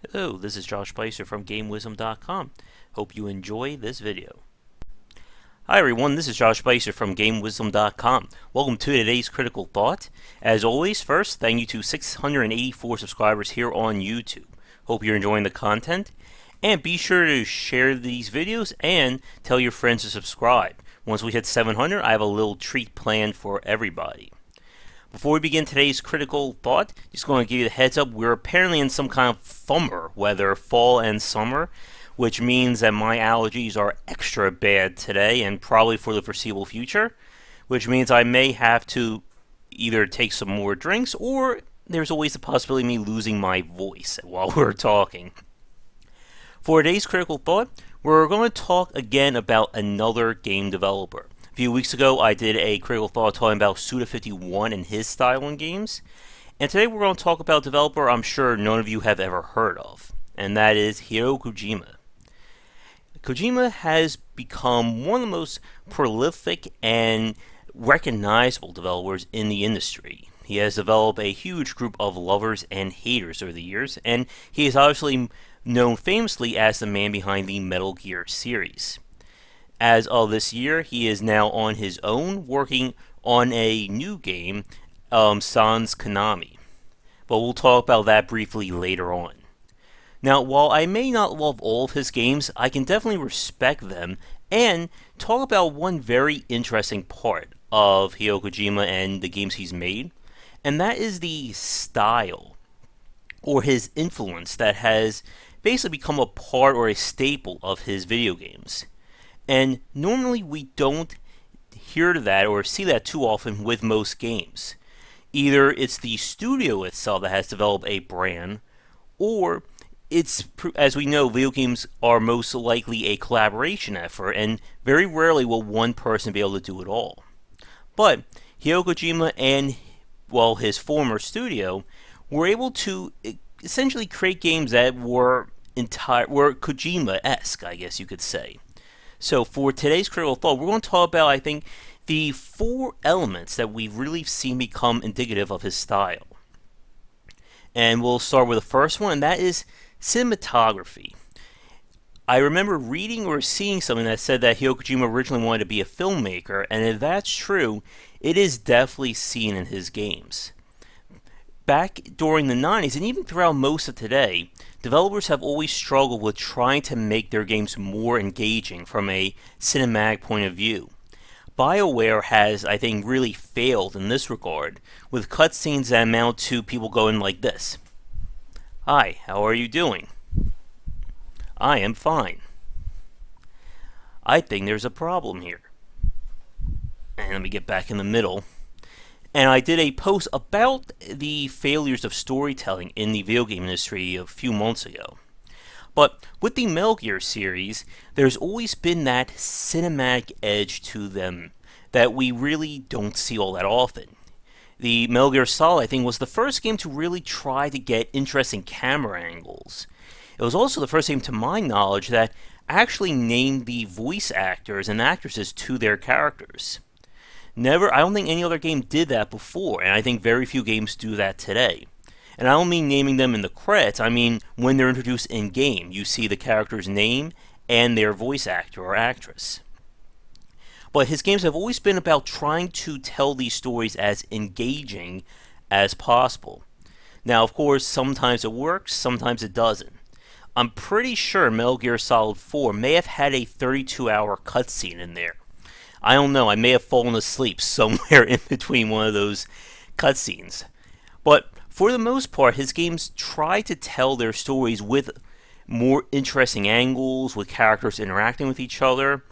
Hello, this is Josh Bycer from GameWisdom.com. Hope you enjoy this video. Hi everyone, this is Josh Bycer from GameWisdom.com. Welcome to today's Critical Thought. As always, first, thank you to 684 subscribers here on YouTube. Hope you're enjoying the content. And be sure to share these videos and tell your friends to subscribe. Once we hit 700, I have a little treat planned for everybody. Before we begin today's critical thought, just going to give you the heads up, we're apparently in some kind of summer weather, fall and summer, which means that my allergies are extra bad today and probably for the foreseeable future, which means I may have to either take some more drinks or there's always the possibility of me losing my voice while we're talking. For today's critical thought, we're going to talk again about another game developer. A few weeks ago, I did a critical thought talking about Suda51 and his style in games. And today we're going to talk about a developer I'm sure none of you have ever heard of, and that is Hideo Kojima. Kojima has become one of the most prolific and recognizable developers in the industry. He has developed a huge group of lovers and haters over the years, and he is obviously known famously as the man behind the Metal Gear series. As of this year, he is now on his own, working on a new game, Sans Konami. But we'll talk about that briefly later on. Now, while I may not love all of his games, I can definitely respect them and talk about one very interesting part of Hideo Kojima and the games he's made, and that is the style or his influence that has basically become a part or a staple of his video games. And normally we don't hear that or see that too often with most games. Either it's the studio itself that has developed a brand, or it's, as we know, video games are most likely a collaboration effort, and very rarely will one person be able to do it all. But Hideo Kojima and, well, his former studio were able to essentially create games that were Kojima-esque, I guess you could say. So for today's critical thought, we're going to talk about, I think, the 4 elements that we've really seen become indicative of his style. And we'll start with the first one, and that is cinematography. I remember reading or seeing something that said that Hideo Kojima originally wanted to be a filmmaker, and if that's true, it is definitely seen in his games. Back during the 90s, and even throughout most of today, developers have always struggled with trying to make their games more engaging from a cinematic point of view. BioWare has, I think, really failed in this regard, with cutscenes that amount to people going like this. Hi, how are you doing? I am fine. I think there's a problem here. And let me get back in the middle. And I did a post about the failures of storytelling in the video game industry a few months ago. But with the Metal Gear series, there's always been that cinematic edge to them that we really don't see all that often. The Metal Gear Solid, I think, was the first game to really try to get interesting camera angles. It was also the first game, to my knowledge, that actually named the voice actors and actresses to their characters. I don't think any other game did that before, and I think very few games do that today. And I don't mean naming them in the credits, I mean when they're introduced in-game, you see the character's name and their voice actor or actress. But his games have always been about trying to tell these stories as engaging as possible. Now, of course, sometimes it works, sometimes it doesn't. I'm pretty sure Metal Gear Solid 4 may have had a 32-hour cutscene in there. I don't know, I may have fallen asleep somewhere in between one of those cutscenes. But for the most part, his games try to tell their stories with more interesting angles, with characters interacting with each other,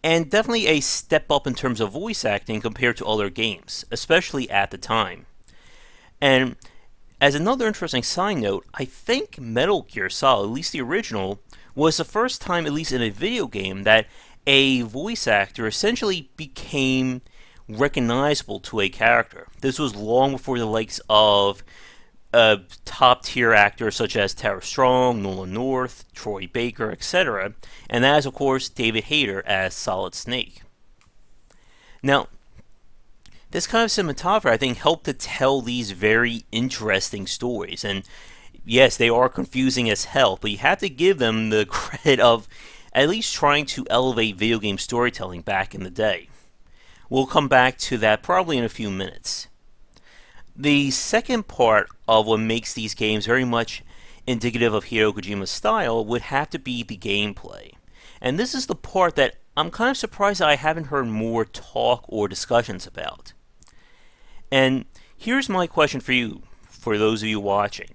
and definitely a step up in terms of voice acting compared to other games, especially at the time. And as another interesting side note, I think Metal Gear Solid, at least the original, was the first time, at least in a video game, that a voice actor essentially became recognizable to a character. This was long before the likes of top tier actors such as Tara Strong, Nolan North, Troy Baker, etc. And that is, of course, David Hayter as Solid Snake. Now, this kind of cinematography, I think, helped to tell these very interesting stories. And yes, they are confusing as hell, but you have to give them the credit of at least trying to elevate video game storytelling back in the day. We'll come back to that probably in a few minutes. The second part of what makes these games very much indicative of Hideo Kojima's style would have to be the gameplay. And this is the part that I'm kind of surprised that I haven't heard more talk or discussions about. And here's my question for you, for those of you watching.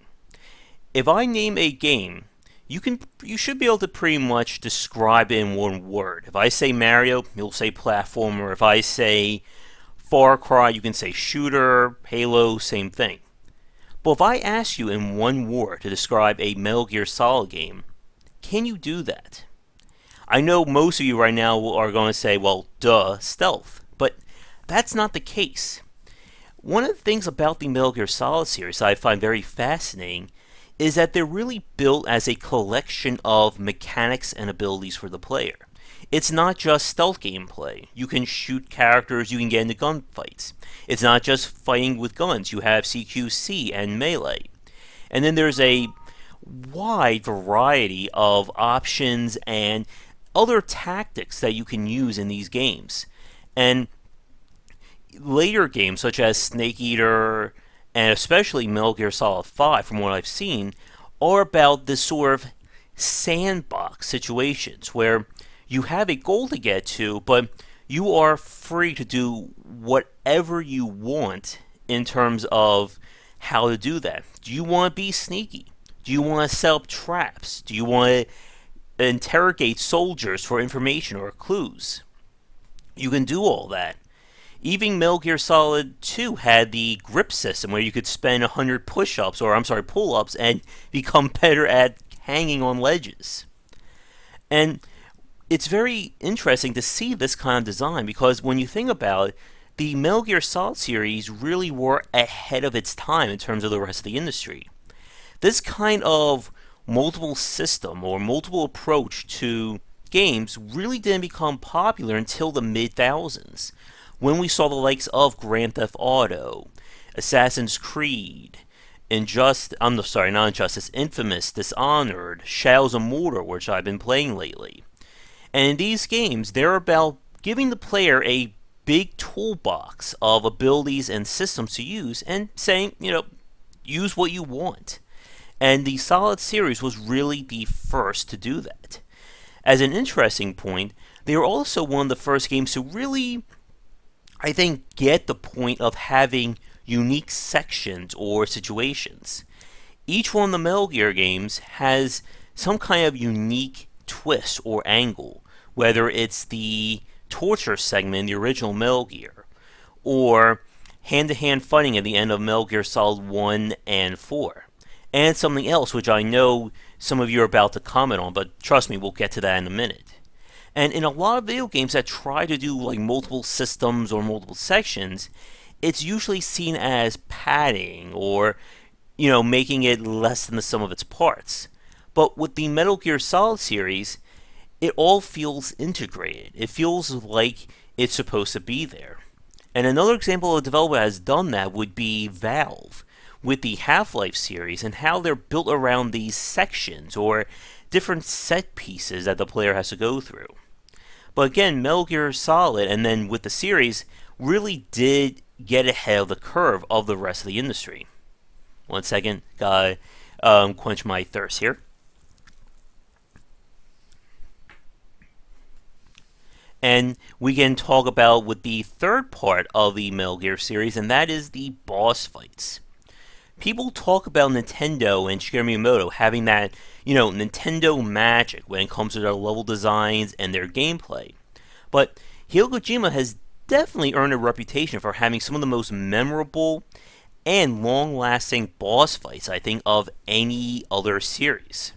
If I name a game, you should be able to pretty much describe it in one word. If I say Mario, you'll say platformer. If I say Far Cry, you can say shooter, Halo, same thing. But if I ask you in one word to describe a Metal Gear Solid game, can you do that? I know most of you right now are going to say, well, duh, stealth. But that's not the case. One of the things about the Metal Gear Solid series I find very fascinating is that they're really built as a collection of mechanics and abilities for the player. It's not just stealth gameplay. You can shoot characters, you can get into gunfights. It's not just fighting with guns. You have CQC and melee. And then there's a wide variety of options and other tactics that you can use in these games. And later games such as Snake Eater and especially Metal Gear Solid 5, from what I've seen, are about this sort of sandbox situations where you have a goal to get to, but you are free to do whatever you want in terms of how to do that. Do you want to be sneaky? Do you want to set up traps? Do you want to interrogate soldiers for information or clues? You can do all that. Even Metal Gear Solid 2 had the grip system where you could spend 100 pull-ups and become better at hanging on ledges. And it's very interesting to see this kind of design because when you think about it, the Metal Gear Solid series really were ahead of its time in terms of the rest of the industry. This kind of multiple system or multiple approach to games really didn't become popular until the mid-thousands, when we saw the likes of Grand Theft Auto, Assassin's Creed, Infamous, Dishonored, Shadows of Mordor, which I've been playing lately. And in these games, they're about giving the player a big toolbox of abilities and systems to use and saying, use what you want. And the Solid series was really the first to do that. As an interesting point, they were also one of the first games to really, I think, get the point of having unique sections or situations. Each one of the Metal Gear games has some kind of unique twist or angle, whether it's the torture segment in the original Metal Gear, or hand-to-hand fighting at the end of Metal Gear Solid 1 and 4. And something else which I know some of you are about to comment on, but trust me, we'll get to that in a minute. And in a lot of video games that try to do like multiple systems or multiple sections, it's usually seen as padding or, making it less than the sum of its parts. But with the Metal Gear Solid series, it all feels integrated. It feels like it's supposed to be there. And another example of a developer that has done that would be Valve, with the Half-Life series and how they're built around these sections or different set pieces that the player has to go through. But again, Metal Gear Solid, and then with the series, really did get ahead of the curve of the rest of the industry. One second, gotta quench my thirst here. And we can talk about with the third part of the Metal Gear series, and that is the boss fights. People talk about Nintendo and Shigeru Miyamoto having that, Nintendo magic when it comes to their level designs and their gameplay. But Hideo Kojima has definitely earned a reputation for having some of the most memorable and long-lasting boss fights, I think, of any other series.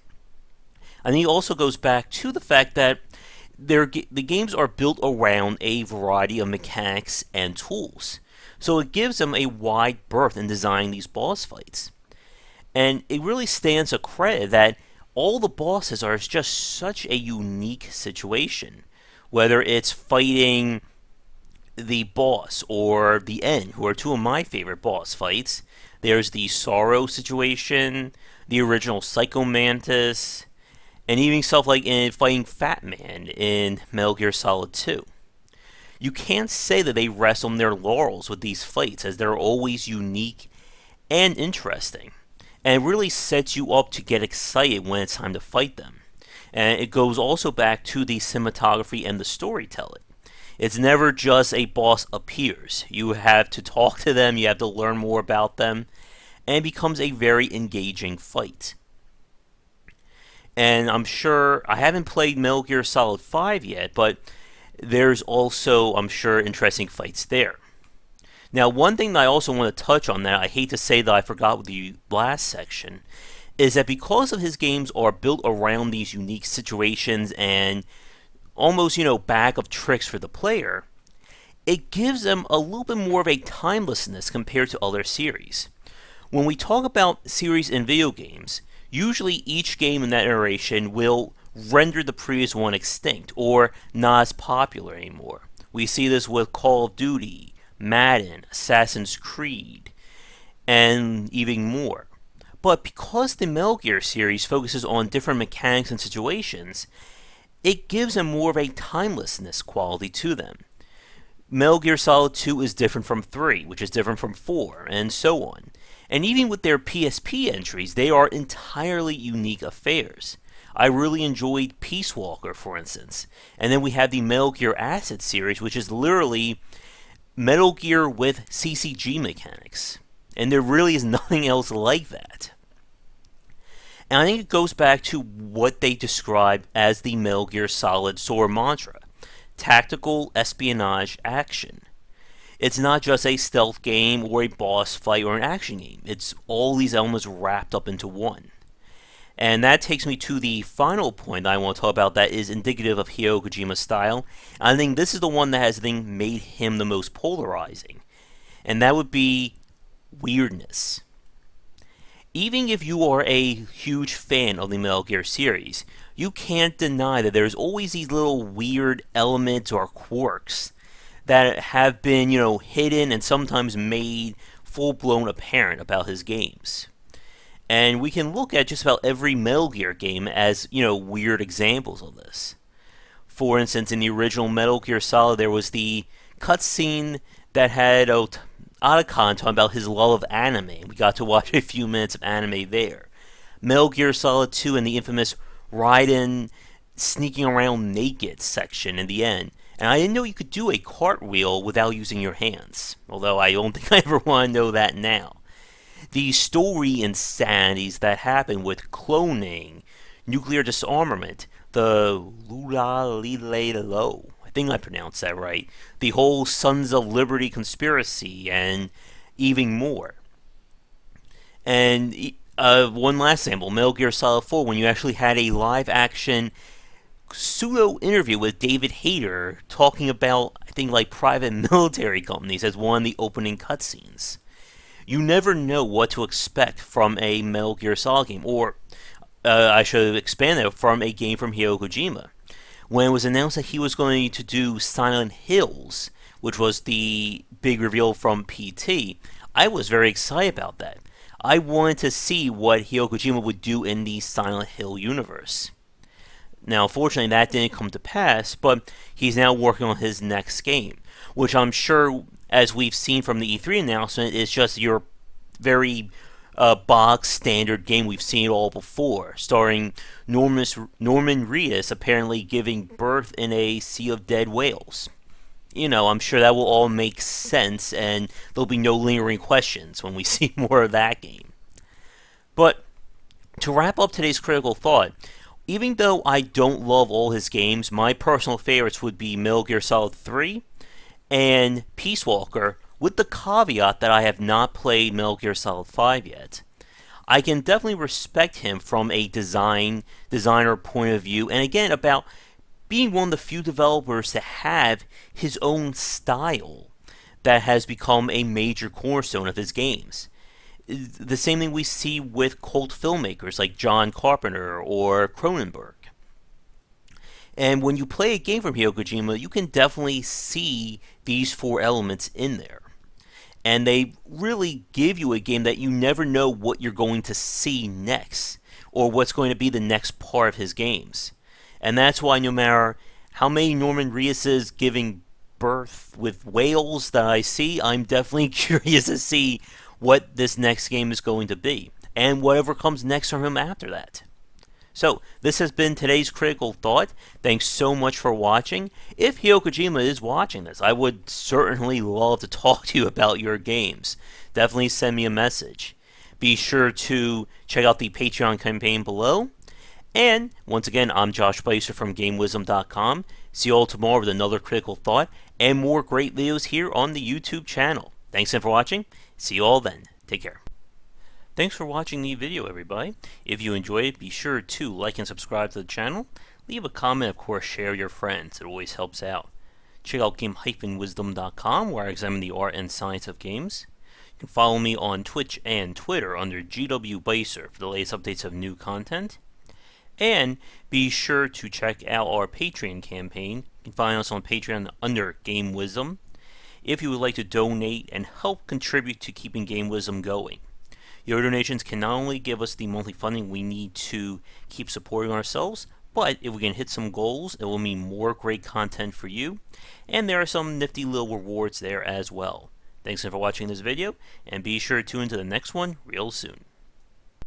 I think it also goes back to the fact that the games are built around a variety of mechanics and tools. So it gives them a wide berth in designing these boss fights. And it really stands to credit that all the bosses are just such a unique situation. Whether it's fighting the boss or the end, who are two of my favorite boss fights. There's the Sorrow situation, the original Psycho Mantis, and even stuff like in fighting Fat Man in Metal Gear Solid 2. You can't say that they rest on their laurels with these fights, as they're always unique and interesting. And it really sets you up to get excited when it's time to fight them. And it goes also back to the cinematography and the storytelling. It's never just a boss appears. You have to talk to them, you have to learn more about them, and it becomes a very engaging fight. And I'm sure, I haven't played Metal Gear Solid 5 yet, but there's also, I'm sure, interesting fights there. Now, one thing that I also want to touch on that I hate to say that I forgot with the last section is that because of his games are built around these unique situations and almost, bag of tricks for the player, it gives them a little bit more of a timelessness compared to other series. When we talk about series in video games, usually each game in that iteration will render the previous one extinct or not as popular anymore. We see this with Call of Duty, Madden, Assassin's Creed, and even more. But because the Metal Gear series focuses on different mechanics and situations, it gives them more of a timelessness quality to them. Metal Gear Solid 2 is different from 3, which is different from 4, and so on. And even with their PSP entries, they are entirely unique affairs. I really enjoyed Peace Walker, for instance. And then we have the Metal Gear Acid series, which is literally Metal Gear with CCG mechanics. And there really is nothing else like that. And I think it goes back to what they describe as the Metal Gear Solid SOAR mantra: tactical espionage action. It's not just a stealth game or a boss fight or an action game. It's all these elements wrapped up into one. And that takes me to the final point that I want to talk about that is indicative of Hideo Kojima's style. I think this is the one that has made him the most polarizing. And that would be weirdness. Even if you are a huge fan of the Metal Gear series, you can't deny that there's always these little weird elements or quirks that have been, hidden and sometimes made full-blown apparent about his games. And we can look at just about every Metal Gear game as, weird examples of this. For instance, in the original Metal Gear Solid, there was the cutscene that had Otacon talking about his love of anime. We got to watch a few minutes of anime there. Metal Gear Solid 2 and the infamous Raiden sneaking around naked section in the end. And I didn't know you could do a cartwheel without using your hands. Although I don't think I ever want to know that now. The story insanities that happen with cloning, nuclear disarmament, the Lula Lile Lo, I think I pronounced that right, the whole Sons of Liberty conspiracy, and even more. And one last example, Metal Gear Solid 4, when you actually had a live-action pseudo-interview with David Hayter talking about, I think, private military companies as one of the opening cutscenes. You never know what to expect from a Metal Gear Solid game, or I should expand it, from a game from Hideo Kojima. When it was announced that he was going to do Silent Hills, which was the big reveal from PT, I was very excited about that. I wanted to see what Hideo Kojima would do in the Silent Hill universe. Now, unfortunately, that didn't come to pass, but he's now working on his next game, which I'm sure, as we've seen from the E3 announcement, is just your very box standard game. We've seen it all before, starring Norman Reedus apparently giving birth in a sea of dead whales. I'm sure that will all make sense, and there'll be no lingering questions when we see more of that game. But to wrap up today's critical thought, even though I don't love all his games, my personal favorites would be Metal Gear Solid 3 and Peace Walker, with the caveat that I have not played Metal Gear Solid 5 yet. I can definitely respect him from a designer point of view, and again, about being one of the few developers to have his own style that has become a major cornerstone of his games. The same thing we see with cult filmmakers like John Carpenter or Cronenberg. And when you play a game from Hideo Kojima, you can definitely see these four elements in there. and they really give you a game that you never know what you're going to see next or what's going to be the next part of his games. And that's why no matter how many Norman Reeses giving birth with whales that I see, I'm definitely curious to see what this next game is going to be and whatever comes next from him after that. So, this has been today's Critical Thought. Thanks so much for watching. If Hideo Kojima is watching this, I would certainly love to talk to you about your games. Definitely send me a message. Be sure to check out the Patreon campaign below. And, once again, I'm Josh Bycer from GameWisdom.com. See you all tomorrow with another Critical Thought and more great videos here on the YouTube channel. Thanks again for watching. See you all then. Take care. Thanks for watching the video, everybody. If you enjoyed it, be sure to like and subscribe to the channel. Leave a comment, of course, share with your friends. It always helps out. Check out game-wisdom.com, where I examine the art and science of games. You can follow me on Twitch and Twitter under GW Bycer for the latest updates of new content. And be sure to check out our Patreon campaign. You can find us on Patreon under Game Wisdom if you would like to donate and help contribute to keeping Game Wisdom going. Your donations can not only give us the monthly funding we need to keep supporting ourselves, but if we can hit some goals, it will mean more great content for you, and there are some nifty little rewards there as well. Thanks again for watching this video, and be sure to tune in to the next one real soon.